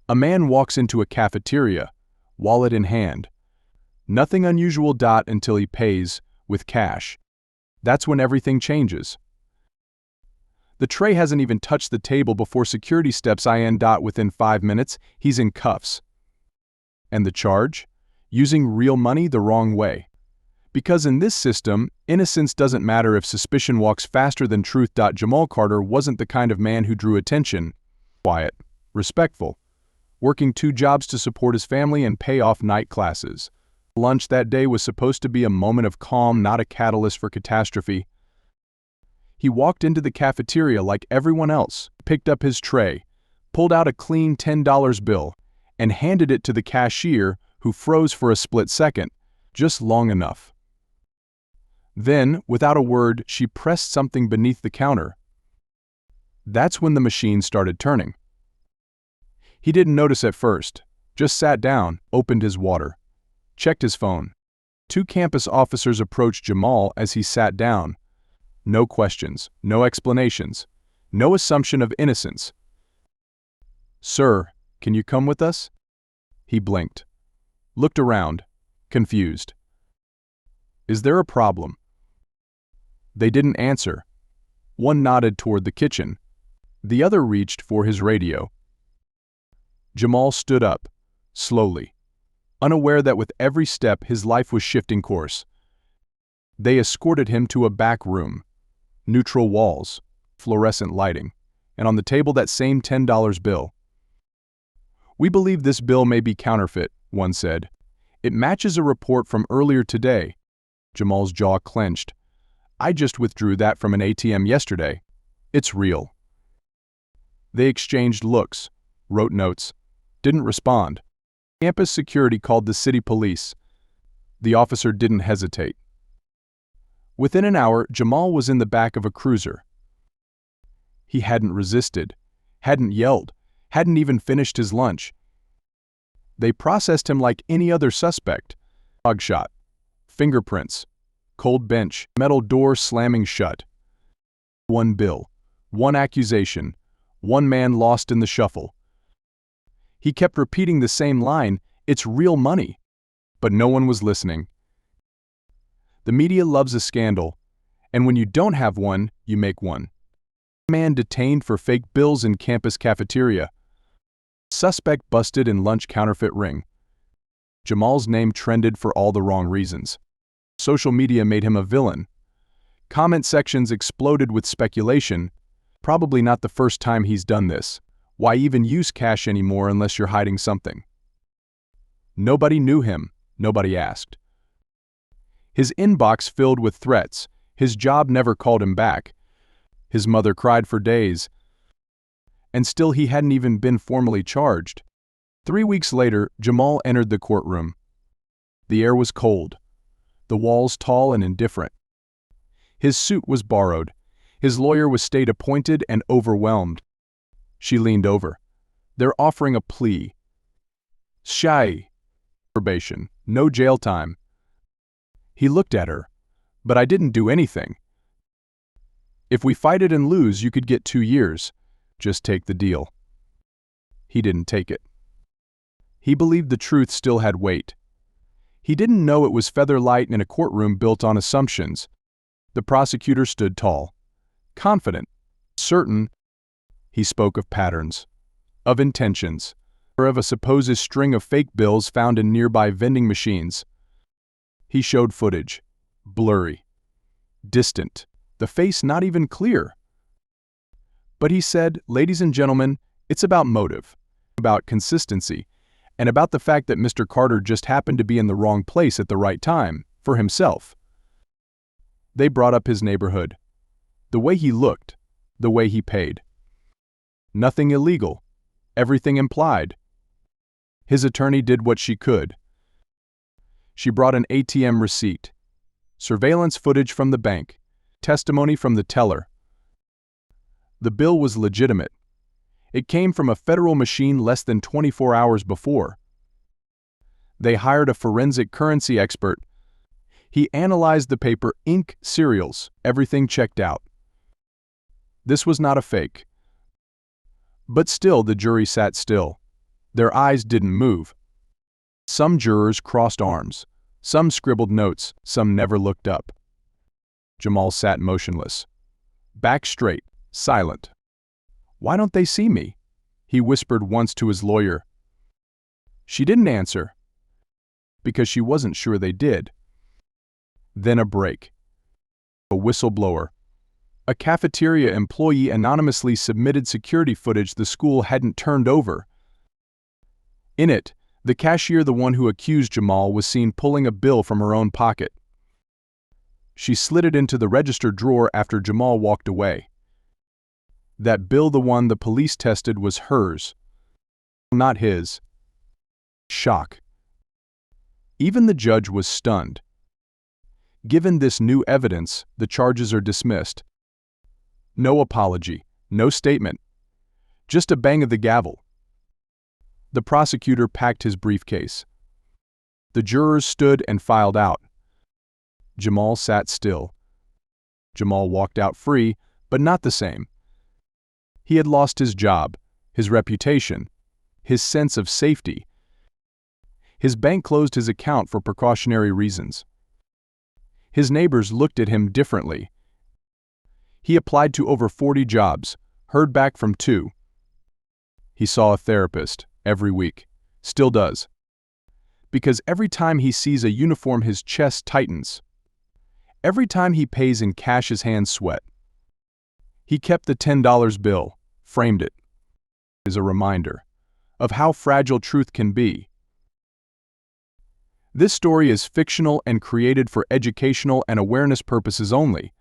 A man walks into a cafeteria, wallet in hand. Nothing unusual. Until he pays with cash. That's when everything changes. The tray hasn't even touched the table before security steps in. Within 5 minutes, he's in cuffs. And the charge? Using real money the wrong way. Because in this system, innocence doesn't matter if suspicion walks faster than truth. Jamal Carter wasn't the kind of man who drew attention. Quiet, respectful, working 2 jobs to support his family and pay off night classes. Lunch that day was supposed to be a moment of calm, not a catalyst for catastrophe. He walked into the cafeteria like everyone else, picked up his tray, pulled out a clean $10 bill, and handed it to the cashier, who froze for a split second, just long enough. Then, without a word, she pressed something beneath the counter. That's when the machine started turning. He didn't notice at first, just sat down, opened his water, checked his phone. 2 campus officers approached Jamal as he sat down. No questions, no explanations, no assumption of innocence. "Sir, can you come with us?" He blinked, looked around, confused. "Is there a problem?" They didn't answer. One nodded toward the kitchen. The other reached for his radio. Jamal stood up, slowly, unaware that with every step his life was shifting course. They escorted him to a back room. Neutral walls, fluorescent lighting, and on the table that same $10 bill. "We believe this bill may be counterfeit," one said. "It matches a report from earlier today." Jamal's jaw clenched. "I just withdrew that from an ATM yesterday. It's real." They exchanged looks, wrote notes, didn't respond. Campus security called the city police. The officer didn't hesitate. Within an hour, Jamal was in the back of a cruiser. He hadn't resisted, hadn't yelled, hadn't even finished his lunch. They processed him like any other suspect. Mugshot, fingerprints, cold bench, metal door slamming shut. 1 bill, 1 accusation, 1 man lost in the shuffle. He kept repeating the same line, "It's real money." But no one was listening. The media loves a scandal, and when you don't have one, you make one. Man detained for fake bills in campus cafeteria. Suspect busted in lunch counterfeit ring. Jamal's name trended for all the wrong reasons. Social media made him a villain. Comment sections exploded with speculation. Probably not the first time he's done this. Why even use cash anymore unless you're hiding something? Nobody knew him, nobody asked. His inbox filled with threats. His job never called him back. His mother cried for days. And still he hadn't even been formally charged. 3 weeks later, Jamal entered the courtroom. The air was cold. The walls tall and indifferent. His suit was borrowed. His lawyer was state-appointed and overwhelmed. She leaned over. "They're offering a plea. Shy. Probation. No jail time." He looked at her. "But I didn't do anything." "If we fight it and lose, you could get 2 years. Just take the deal." He didn't take it. He believed the truth still had weight. He didn't know it was feather light in a courtroom built on assumptions. The prosecutor stood tall, confident, certain. He spoke of patterns, of intentions, or of a supposed string of fake bills found in nearby vending machines. He showed footage, blurry, distant, the face not even clear. But he said, "Ladies and gentlemen, it's about motive, about consistency, and about the fact that Mr. Carter just happened to be in the wrong place at the right time, for himself." They brought up his neighborhood, the way he looked, the way he paid. Nothing illegal, everything implied. His attorney did what she could. She brought an ATM receipt, surveillance footage from the bank, testimony from the teller. The bill was legitimate. It came from a federal machine less than 24 hours before. They hired a forensic currency expert. He analyzed the paper, ink, serials, everything checked out. This was not a fake. But still the jury sat still. Their eyes didn't move. Some jurors crossed arms. Some scribbled notes. Some never looked up. Jamal sat motionless. Back straight, silent. "Why don't they see me?" he whispered once to his lawyer. She didn't answer, because she wasn't sure they did. Then a break. A whistleblower. A cafeteria employee anonymously submitted security footage the school hadn't turned over. In it, the cashier, the one who accused Jamal, was seen pulling a bill from her own pocket. She slid it into the register drawer after Jamal walked away. That bill, the one the police tested, was hers, not his. Shock. Even the judge was stunned. Given this new evidence, the charges are dismissed. No apology, no statement. Just a bang of the gavel. The prosecutor packed his briefcase. The jurors stood and filed out. Jamal sat still. Jamal walked out free, but not the same. He had lost his job, his reputation, his sense of safety. His bank closed his account for precautionary reasons. His neighbors looked at him differently. He applied to over 40 jobs, heard back from 2. He saw a therapist every week, still does. Because every time he sees a uniform, his chest tightens. Every time he pays in cash, his hands sweat. He kept the $10 bill, framed it, as a reminder of how fragile truth can be. This story is fictional and created for educational and awareness purposes only.